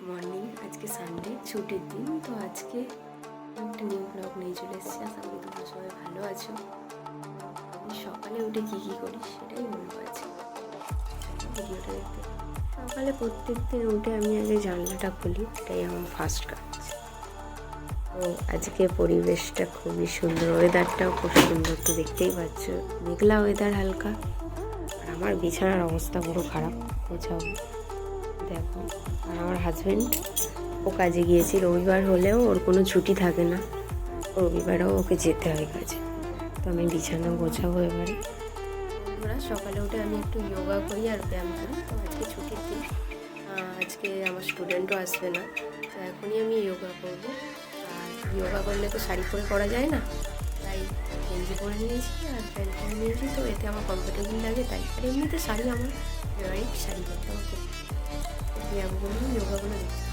Morning. আজকে Sunday, ছুটির দিন। তো আজকে একটা নিউ ব্লগ নিয়ে চলে এসেছি। আশা করি তোমরা সবাই ভালো আছো। আমি সকালে উঠে কী করি সেটাই বলবো আজকে। ভিডিওটা দেখতে সকালে প্রত্যেক দিন উঠে আমি আগে জানলাটা খুলি, এটাই আমার ফার্স্ট কাজ। তো আজকে পরিবেশটা খুবই সুন্দর, ওয়েদারটাও খুব সুন্দর, তো দেখতেই পাচ্ছ মেঘলা ওয়েদার হালকা। আর আমার বিছানার অবস্থা পুরো খারাপ, গোছাবো দেখো। আর আমার হাজব্যান্ড ও কাজে গিয়েছে, রবিবার হলেও ওর কোনো ছুটি থাকে না, রবিবারেও ওকে যেতে হয় কাজে। তো আমি বিছানা গোছাবো এবারে। বন্ধুরা, সকালে উঠে আমি একটু যোগা করি আর ব্যায়াম করি। তো আজকে ছুটির দিন, আজকে আমার স্টুডেন্টও আসবে না, তো এখনই আমি যোগা করবো। আর যোগা করলে তো শাড়ি পরে করা যায় না, তাই গেঞ্জি পরে নিয়েছি আর প্যান্ট পরে নিয়েছি। তো এতে আমার কমফোর্টেবল লাগে তাই। আর এমনিতে শাড়ি আমার ফেভারিট, শাড়ি পরতে আমার খুব ব্যায়ামগুলো যোগাগুলো দেখতে।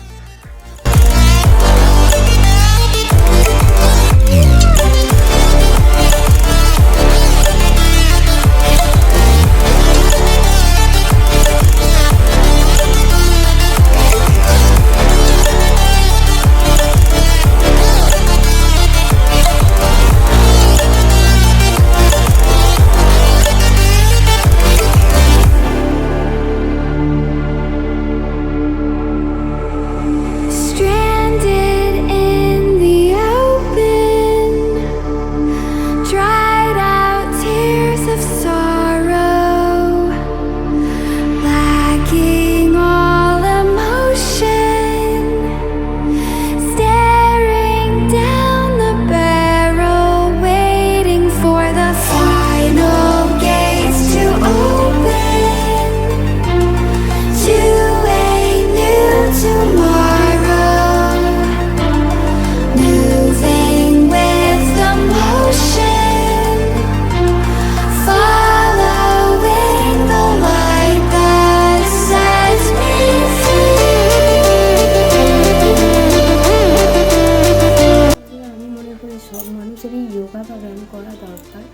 সব মানুষেরই যোগা বা ব্যায়াম করা দরকার,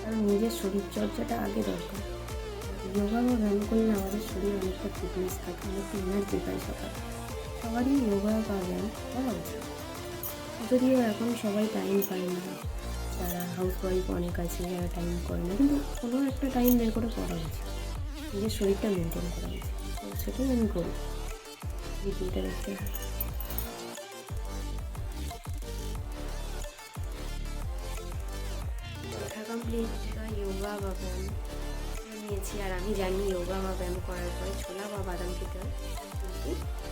কারণ নিজের শরীরচর্চাটা আগে দরকার। যোগা বা ব্যায়াম করলে আমাদের শরীর অনেকটা ফিটনেস থাকে, অনেকটা এনার্জি পায় সকাল। সবারই যোগা বা ব্যায়াম করা উচিত, যদিও এখন সবাই টাইম পায় না। যারা হাউস ওয়াইফ অনেক আছে যারা টাইম করে না, কিন্তু কোনো একটা টাইম বের করে করা উচিত, নিজের শরীরটা মেনটেন করা উচিত। তো সেটাই আমি করি। ভিডিওটা দেখতে কমপ্লিট যোগা বা ব্যায়াম নিয়েছি। আর আমি জানি যোগা বা ব্যায়াম করার পরে ছোলা বা বাদাম খেতে হয়, কিন্তু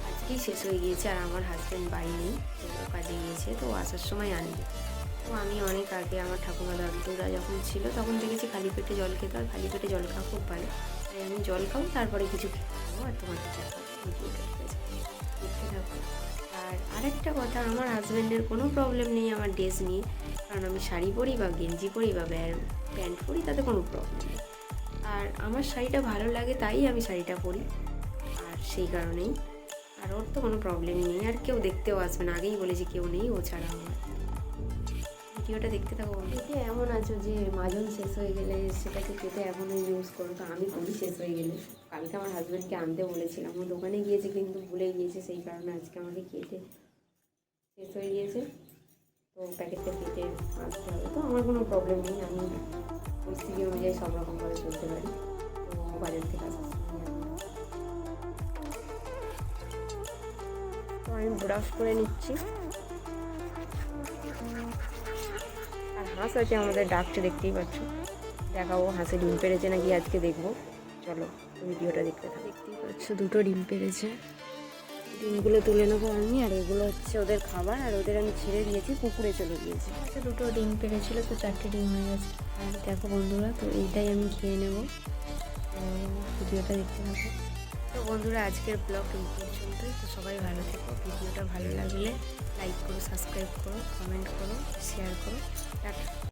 আজকেই শেষ হয়ে গিয়েছে। আর আমার হাজব্যান্ড বাড়ি নেই, তো ও কাজে গিয়েছে, তো আসার সময় আনবে। তো আমি অনেক আগে আমার ঠাকুমা দাদুরা যখন ছিল তখন দেখেছি খালি পেটে জল খেতে হয়, খালি পেটে জল খাওয়া খুব ভালো। তাই আমি জল খাবো, তারপরে কিছু খেতে খাবো আর তোমাদের দেখাবো, দেখতে থাকো। আর আরেকটা কথা, আমার হাজব্যান্ডের কোনো প্রবলেম নেই আমার ড্রেস নিয়ে, কারণ আমি শাড়ি পরি বা গেঞ্জি পরি বা প্যান্ট পরি, তাতে কোনো প্রবলেম নেই। আর আমার শাড়িটা ভালো লাগে তাই আমি শাড়িটা পরি, আর সেই কারণেই। আর ওর তো কোনো প্রবলেমই নেই, আর কেউ দেখতেও আসবে না, আগেই বলেছি কেউ নেই ও ছাড়া আমার। ভিডিওটা দেখতে থাকো। দেখে এমন আছো যে মাজন শেষ হয়ে গেলে সেটাকে কেটে এখনও ইউজ করো, তো আমি করি শেষ হয়ে গেলে। কালকে আমার হাজব্যান্ডকে আনতে বলেছিলাম, ও দোকানে গিয়েছে কিন্তু ভুলে গিয়েছে, সেই কারণে আজকে আমাকে কেটে শেষ হয়ে গিয়েছে, তো প্যাকেটটা কেটে আসতে হবে। তো আমার কোনো প্রবলেম নেই, আমি পরিস্থিতি অনুযায়ী সব রকমভাবে চলতে পারি। তো বাজার থেকে আসার সময় তো আমি ব্রাশ করে নিচ্ছি। আর হাঁস আছে আমাদের, ডাকছে, দেখতেই পাচ্ছ। দেখাবো হাঁসে ডিম পেড়েছে নাকি আজকে দেখবো, চলো ভিডিওটা দেখতে থাকো। দেখতেই পাচ্ছ দুটো ডিম পেড়েছে, ডিমগুলো তুলে নেবো আমি। আর এগুলো হচ্ছে ওদের খাবার, আর ওদের আমি ছেড়ে দিয়েছি, পুকুরে চলে গিয়েছি। আচ্ছা, দুটো ডিম পেড়েছিল, তো 4টে ডিম হয়ে গেছে। আর দেখো বন্ধুরা, তো এইটাই আমি খেয়ে নেবো, ভিডিওটা দেখতে থাকো। তো বন্ধুরা, আজকের ব্লগ এই পর্যন্তই। তো সবাই ভালো থেকো, ভিডিওটা ভালো লাগলে লাইক করো, সাবস্ক্রাইব করো, কমেন্ট করো, শেয়ার করো। টাটা।